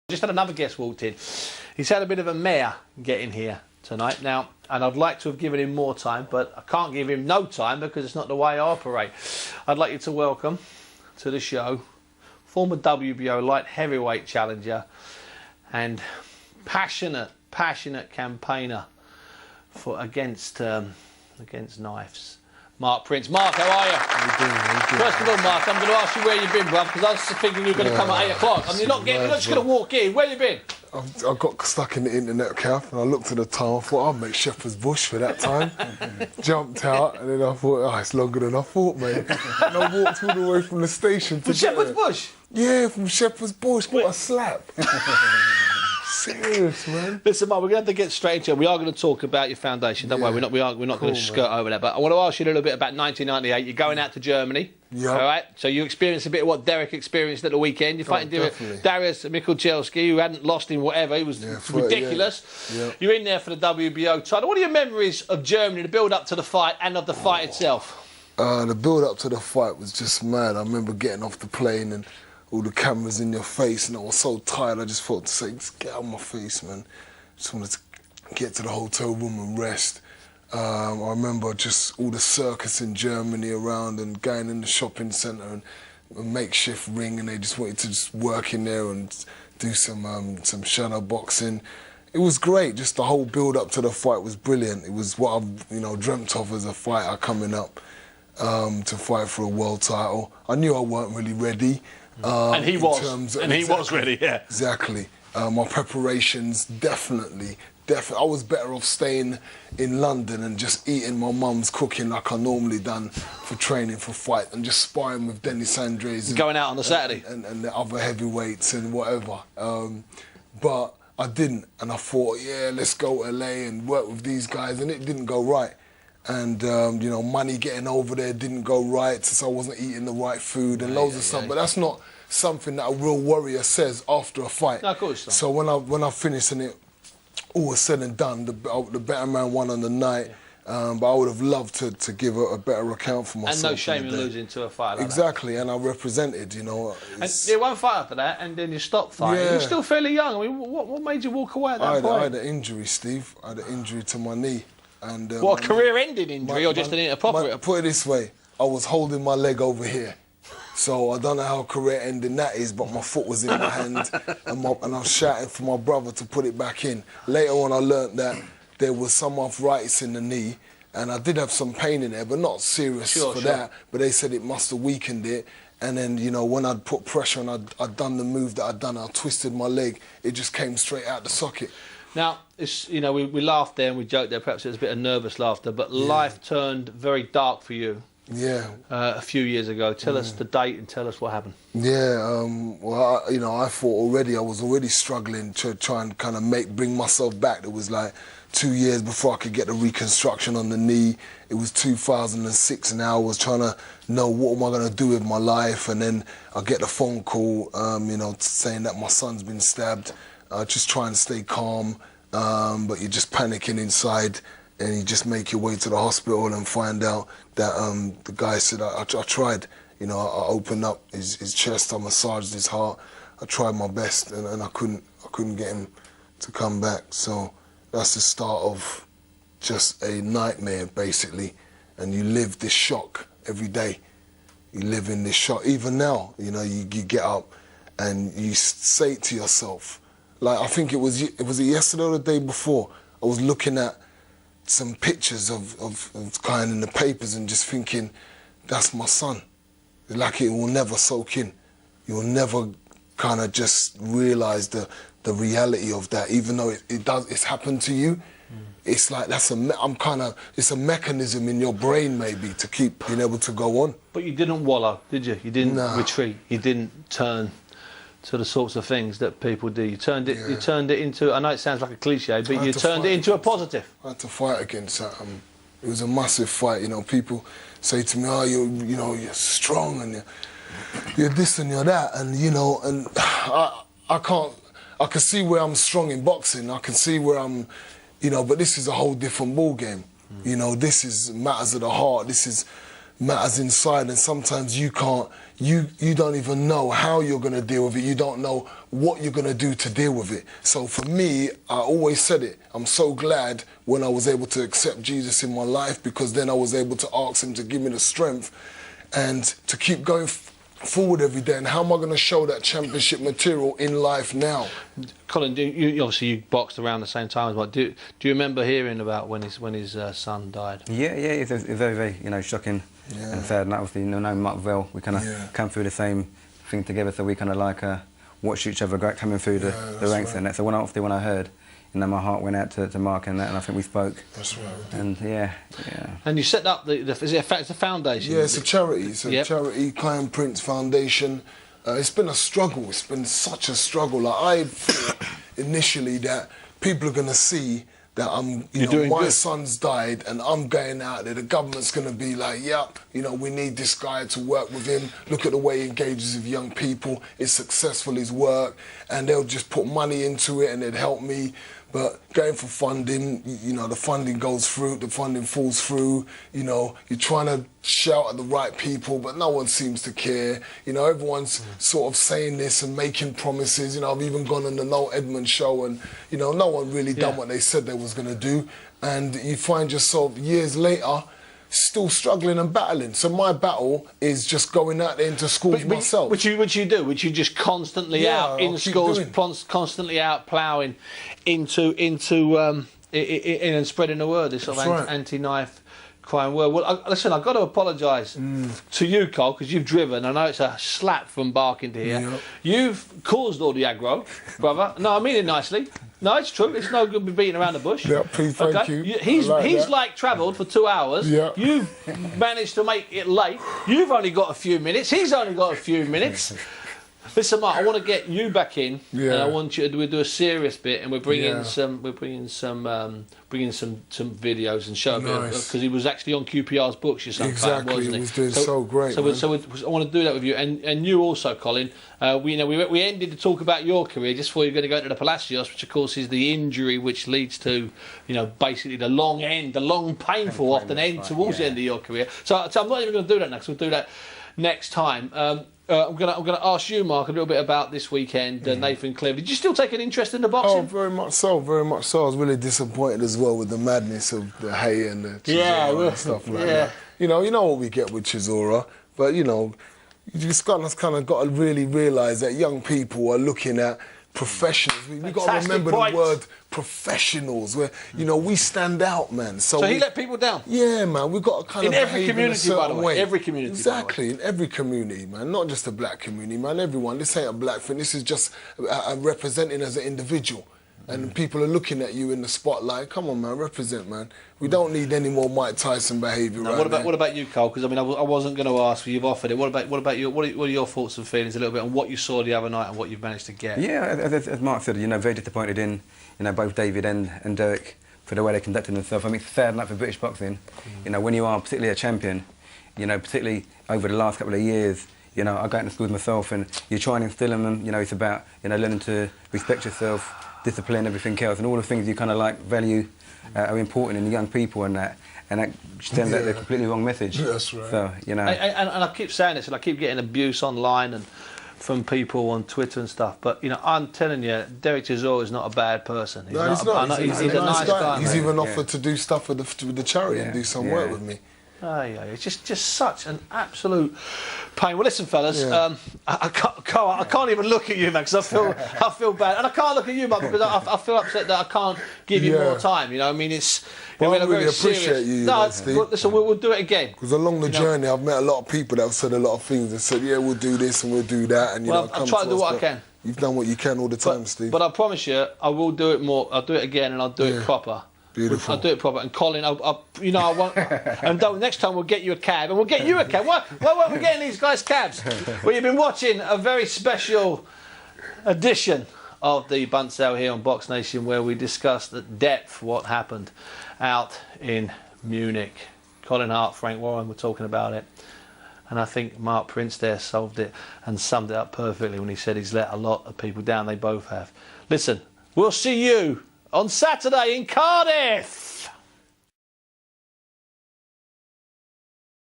Just had another guest walked in. He's had a bit of a mare getting here tonight now, and I'd like to have given him more time, but I can't give him no time because it's not the way I operate. I'd like you to welcome to the show former WBO light heavyweight challenger and passionate campaigner for against knives, Mark Prince. Mark, how are you? How you doing? First of all, Mark, I'm going to ask you where you've been, bruv, because I was thinking you were going to come at 8 o'clock. I mean, you're not just going to walk in. Where you been? I got stuck in the internet cafe and I looked at the time. I thought I'll make Shepherd's Bush for that time. Jumped out and then I thought, oh, it's longer than I thought, mate. And I walked all the way from the station to Shepherd's Bush? Yeah, from Shepherd's Bush. What a slap. Serious, man. Listen, Mark, we're going to have to get straight into it. We are going to talk about your foundation. Don't worry, we're not going to skirt over that. But I want to ask you a little bit about 1998. You're going out to Germany. Yeah. All right. So you experienced a bit of what Derek experienced at the weekend. You're fighting Darius Michalczewski, who hadn't lost in whatever. He was ridiculous. Yeah. You're in there for the WBO title. What are your memories of Germany, the build-up to the fight and of the fight itself? The build-up to the fight was just mad. I remember getting off the plane and all the cameras in your face, and I was so tired. I just felt to say, just get out of my face, man. Just wanted to get to the hotel room and rest. I remember just all the circus in Germany around and going in the shopping centre and a makeshift ring, and they just wanted to just work in there and do some shadow boxing. It was great. Just the whole build-up to the fight was brilliant. It was what I've dreamt of as a fighter coming up to fight for a world title. I knew I weren't really ready. And he was ready, yeah. Exactly. My preparations, definitely. I was better off staying in London and just eating my mum's cooking like I normally done for training for fight and just sparring with Dennis Andres. Going out on the Saturday. And the other heavyweights and whatever. But I didn't. And I thought, yeah, let's go to LA and work with these guys. And it didn't go right. And, money getting over there didn't go right, so I wasn't eating the right food and loads of stuff. But that's not something that a real warrior says after a fight. No, of course not. So when I finished and it all was said and done, the better man won on the night. But I would have loved to give a better account for myself. And no shame in losing to a fight like exactly, and I represented, And one fight after that, and then you stopped fighting. Yeah. You're still fairly young. I mean, what made you walk away at that point? I had an injury, Steve. I had an injury to my knee. And, what, a career-ending injury or just an inappropriate? Put it this way, I was holding my leg over here. So I don't know how career-ending that is, but my foot was in my hand and I was shouting for my brother to put it back in. Later on I learnt that there was some arthritis in the knee and I did have some pain in there, but not serious that. But they said it must have weakened it. And then, when I'd put pressure and I'd done the move that I'd done, I twisted my leg, it just came straight out the socket. Now, it's, we laughed there and we joked there, perhaps it was a bit of nervous laughter, but life turned very dark for you. Yeah. A few years ago. Tell us the date and tell us what happened. Yeah, I thought already, I was already struggling to try and kind of bring myself back. It was like 2 years before I could get the reconstruction on the knee. It was 2006 and I was trying to know what am I going to do with my life, and then I get the phone call, saying that my son's been stabbed. Just trying to stay calm, but you're just panicking inside, and you just make your way to the hospital and find out that the guy said, I tried. I opened up his chest, I massaged his heart, I tried my best, and I couldn't get him to come back. So that's the start of just a nightmare, basically. And you live this shock every day. You live in this shock. Even now, you get up and you say it to yourself. Like, I think it was yesterday or the day before, I was looking at some pictures of kind in the papers and just thinking, that's my son. Like, it will never soak in. You'll never kind of just realise the reality of that, even though it's happened to you. It's like it's a mechanism in your brain maybe to keep being able to go on. But you didn't wallow, did you? You didn't retreat. You didn't turn to the sorts of things that people do. You turned it. You turned it into. I know it sounds like a cliche, but you turned it into a positive. I had to fight against that. It was a massive fight. People say to me, "Oh, you're strong and you're this and you're that," and and I can't. I can see where I'm strong in boxing. I can see where I'm, but this is a whole different ball game. This is matters of the heart. This is matters inside, and sometimes you can't, you don't even know how you're going to deal with it. You don't know what you're going to do to deal with it. So for me, I always said it, I'm so glad when I was able to accept Jesus in my life, because then I was able to ask him to give me the strength and to keep going forward every day. And how am I going to show that championship material in life now? Colin, you obviously you boxed around the same time as well. Do you remember hearing about when his son died? Yeah, it's very, very shocking and sad. And obviously, knowing Mark well, we kind of come through the same thing together, so we kind of like watch each other coming through the ranks and that. So when I heard, my heart went out to Mark and that, and I think we spoke. That's right. And And you set up it's a foundation? Yeah, it's a charity. It's a charity, Mark Prince Foundation. It's been a struggle. It's been such a struggle. Like, I thought initially that people are going to see that my son's died and I'm going out there. The government's going to be like, yep, we need this guy to work with him. Look at the way he engages with young people. It's successful, his work. And they'll just put money into it and it'd help me. But going for funding, the funding goes through, the funding falls through, you're trying to shout at the right people, but no one seems to care. Everyone's sort of saying this and making promises. I've even gone on the Noel Edmonds show and, no one really done what they said they was going to do. And you find yourself years later still struggling and battling. So my battle is just going out there into schools myself. Which you do, which you just constantly out in schools, constantly out ploughing into and spreading the word, this sort of anti-knife crime word. Well, listen, I've got to apologise to you, Cole, because you've driven. I know it's a slap from Barking to here. Yep. You've caused all the aggro, brother. No, I mean it nicely. No, it's true. It's no good beating around the bush. Yeah, please, thank you. He's travelled for 2 hours. Yeah. You've managed to make it late. You've only got a few minutes. He's only got a few minutes. Listen, Mark, I want to get you back in, and I want you to do a serious bit, and we're bringing some videos and show because he was actually on QPR's books. Your son, exactly, wasn't he was doing so great. So I want to do that with you, and you also, Colin. We ended to talk about your career just before you're going to go to the Palacios, which of course is the injury which leads to, basically the long painful often end towards the end of your career. So I'm not even going to do that next. We'll do that next time. I'm gonna ask you, Mark, a little bit about this weekend. Nathan Cleaver, did you still take an interest in the boxing? Oh, very much so, very much so. I was really disappointed as well with the madness of the hay and the Chisora and stuff like that. You know what we get with Chisora, but you just kind of got to really realise that young people are looking at professionals. We've got to remember the word professionals, where we stand out, man. So he let people down. Yeah, man. We've got to kind of behave in a certain way. Every community, exactly, in every community, man. Not just the black community, man. Everyone. This ain't a black thing. This is just representing as an individual. And people are looking at you in the spotlight. Come on, man, represent, man. We don't need any more Mike Tyson behaviour. What about you, Cole? Because I wasn't going to ask, you've offered it. What about you? What are your thoughts and feelings a little bit on what you saw the other night and what you've managed to get? Yeah, as Mark said, very disappointed in both David and Derek for the way they conducted themselves. I mean, it's a sad night for British boxing. When you are particularly a champion, particularly over the last couple of years. I go into schools myself, and you try and instill in them. It's about learning to respect yourself, discipline, everything else, and all the things you kind of value are important in the young people, and that sends out the completely wrong message. That's right. So and I keep saying this, and I keep getting abuse online and from people on Twitter and stuff. But I'm telling you, Derek Chisora is not a bad person. He's not. He's a nice guy. He's even offered to do stuff with the charity and do some work with me. It's just such an absolute pain. Well, listen, fellas, I can't even look at you, man, because I feel bad, and I can't look at you, man, because I feel upset that I can't give you more time. I mean, it's. Well, I really very appreciate you, Steve. Listen, we'll do it again. Because along the journey, I've met a lot of people that have said a lot of things and said, "Yeah, we'll do this and we'll do that," and I'll try to do what I can. You've done what you can all the time, Steve. But I promise you, I will do it more. I'll do it again, and I'll do it proper. Beautiful. I'll do it proper. And Colin, I won't. And next time we'll get you a cab, and we'll get you a cab. Why weren't we getting these guys cabs? Well, you've been watching a very special edition of the Bunce Out here on Box Nation, where we discussed at depth what happened out in Munich. Colin Hart, Frank Warren were talking about it. And I think Mark Prince there solved it and summed it up perfectly when he said he's let a lot of people down. They both have. Listen, we'll see you on Saturday in Cardiff.